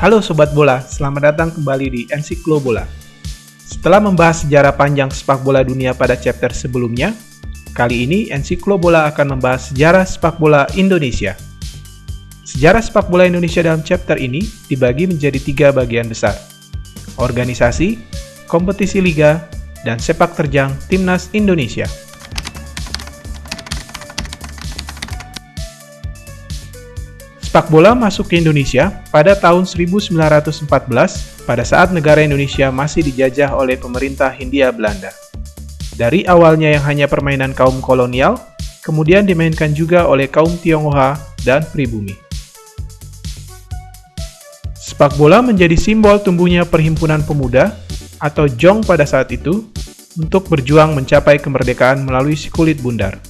Halo Sobat Bola, selamat datang kembali di Ensiklo Bola. Setelah membahas sejarah panjang sepak bola dunia pada chapter sebelumnya, kali ini Ensiklo Bola akan membahas sejarah sepak bola Indonesia. Sejarah sepak bola Indonesia dalam chapter ini dibagi menjadi 3 bagian besar: organisasi, kompetisi liga, dan sepak terjang Timnas Indonesia. Sepak bola masuk ke Indonesia pada tahun 1914 pada saat negara Indonesia masih dijajah oleh pemerintah Hindia Belanda. Dari awalnya yang hanya permainan kaum kolonial, kemudian dimainkan juga oleh kaum Tionghoa dan pribumi. Sepak bola menjadi simbol tumbuhnya perhimpunan pemuda atau JONG pada saat itu untuk berjuang mencapai kemerdekaan melalui si kulit bundar.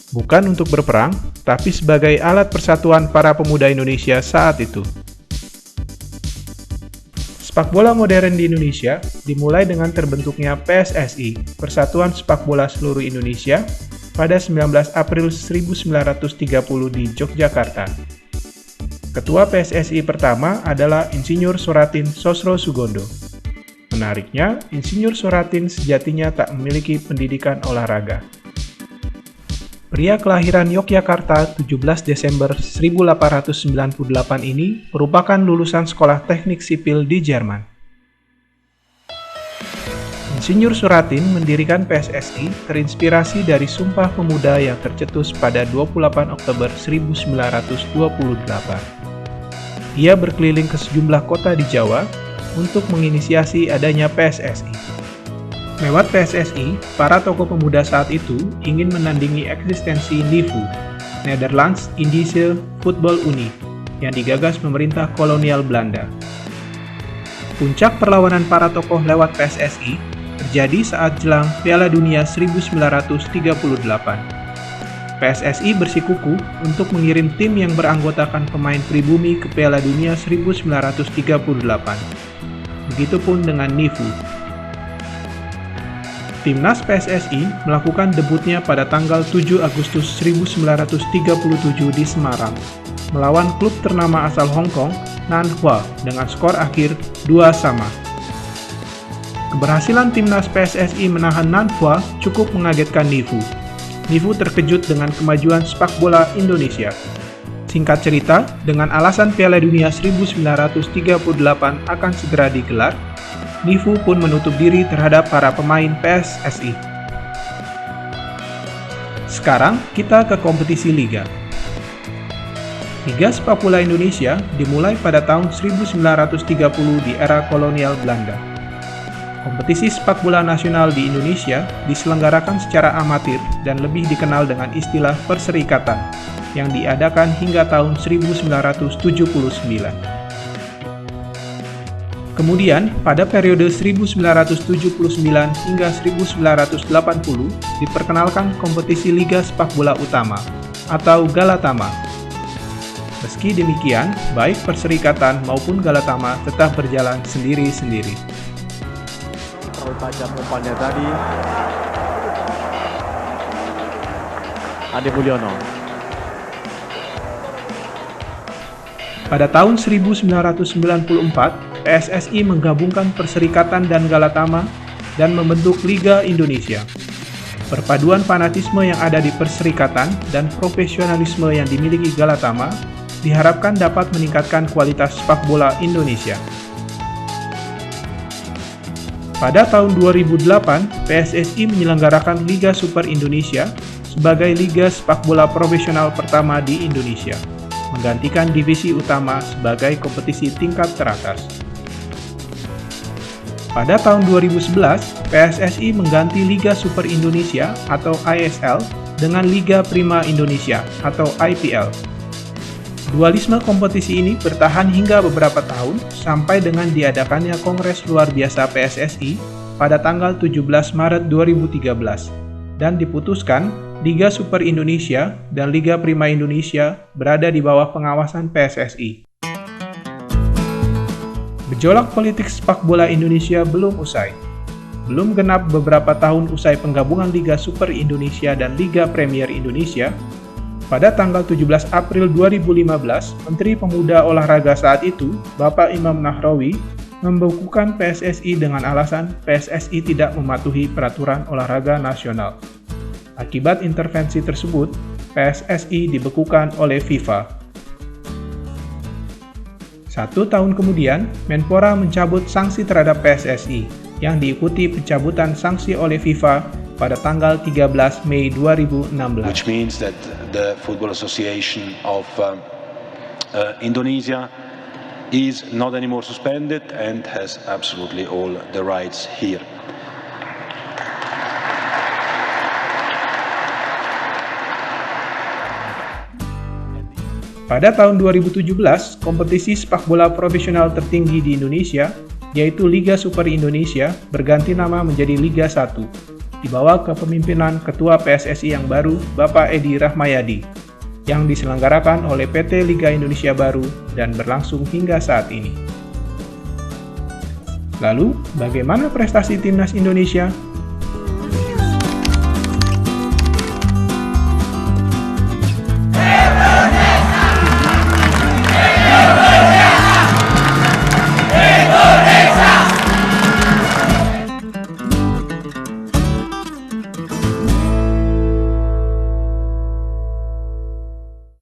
Bukan untuk berperang, tapi sebagai alat persatuan para pemuda Indonesia saat itu. Sepak bola modern di Indonesia dimulai dengan terbentuknya PSSI, Persatuan Sepak Bola Seluruh Indonesia, pada 19 April 1930 di Yogyakarta. Ketua PSSI pertama adalah Insinyur Soeratin Sosrosoegondo. Menariknya, Insinyur Soeratin sejatinya tak memiliki pendidikan olahraga. Pria kelahiran Yogyakarta 17 Desember 1898 ini merupakan lulusan sekolah teknik sipil di Jerman. Insinyur Soeratin mendirikan PSSI terinspirasi dari Sumpah Pemuda yang tercetus pada 28 Oktober 1928. Ia berkeliling ke sejumlah kota di Jawa untuk menginisiasi adanya PSSI. Lewat PSSI, para tokoh pemuda saat itu ingin menandingi eksistensi NIVU, Nederlands Indische Voetbal Unie, yang digagas pemerintah kolonial Belanda. Puncak perlawanan para tokoh lewat PSSI terjadi saat jelang Piala Dunia 1938. PSSI bersikukuh untuk mengirim tim yang beranggotakan pemain pribumi ke Piala Dunia 1938. Begitupun dengan NIVU. Timnas PSSI melakukan debutnya pada tanggal 7 Agustus 1937 di Semarang, melawan klub ternama asal Hong Kong, Nanhua, dengan skor akhir 2-2. Keberhasilan Timnas PSSI menahan Nanhua cukup mengagetkan NIVU. NIVU terkejut dengan kemajuan sepak bola Indonesia. Singkat cerita, dengan alasan Piala Dunia 1938 akan segera digelar, NIVU pun menutup diri terhadap para pemain PSSI. Sekarang kita ke kompetisi liga. Liga Sepak Bola Indonesia dimulai pada tahun 1930 di era kolonial Belanda. Kompetisi sepak bola nasional di Indonesia diselenggarakan secara amatir dan lebih dikenal dengan istilah perserikatan yang diadakan hingga tahun 1979. Kemudian, pada periode 1979 hingga 1980 diperkenalkan kompetisi Liga Sepak Bola Utama atau Galatama. Meski demikian, baik Perserikatan maupun Galatama tetap berjalan sendiri-sendiri. Terlalu tajam umpannya tadi. Ade Mulyono. Pada tahun 1994, PSSI menggabungkan Perserikatan dan Galatama dan membentuk Liga Indonesia. Perpaduan fanatisme yang ada di Perserikatan dan profesionalisme yang dimiliki Galatama diharapkan dapat meningkatkan kualitas sepak bola Indonesia. Pada tahun 2008, PSSI menyelenggarakan Liga Super Indonesia sebagai liga sepak bola profesional pertama di Indonesia, menggantikan divisi utama sebagai kompetisi tingkat teratas. Pada tahun 2011, PSSI mengganti Liga Super Indonesia atau ISL dengan Liga Prima Indonesia atau IPL. Dualisme kompetisi ini bertahan hingga beberapa tahun sampai dengan diadakannya Kongres Luar Biasa PSSI pada tanggal 17 Maret 2013 dan diputuskan Liga Super Indonesia dan Liga Prima Indonesia berada di bawah pengawasan PSSI. Gejolak politik sepak bola Indonesia belum usai. Belum genap beberapa tahun usai penggabungan Liga Super Indonesia dan Liga Premier Indonesia, Pada tanggal 17 April 2015, Menteri Pemuda Olahraga saat itu, Bapak Imam Nahrawi, membekukan PSSI dengan alasan PSSI tidak mematuhi peraturan olahraga nasional. Akibat intervensi tersebut, PSSI dibekukan oleh FIFA. 1 tahun kemudian, Menpora mencabut sanksi terhadap PSSI, yang diikuti pencabutan sanksi oleh FIFA pada tanggal 13 Mei 2016. Which means that the Football Association of Indonesia is not anymore suspended and has absolutely all the rights here. Pada tahun 2017, kompetisi sepak bola profesional tertinggi di Indonesia, yaitu Liga Super Indonesia, berganti nama menjadi Liga 1, dibawa kepemimpinan Ketua PSSI yang baru, Bapak Edi Rahmayadi, yang diselenggarakan oleh PT Liga Indonesia Baru dan berlangsung hingga saat ini. Lalu, bagaimana prestasi timnas Indonesia?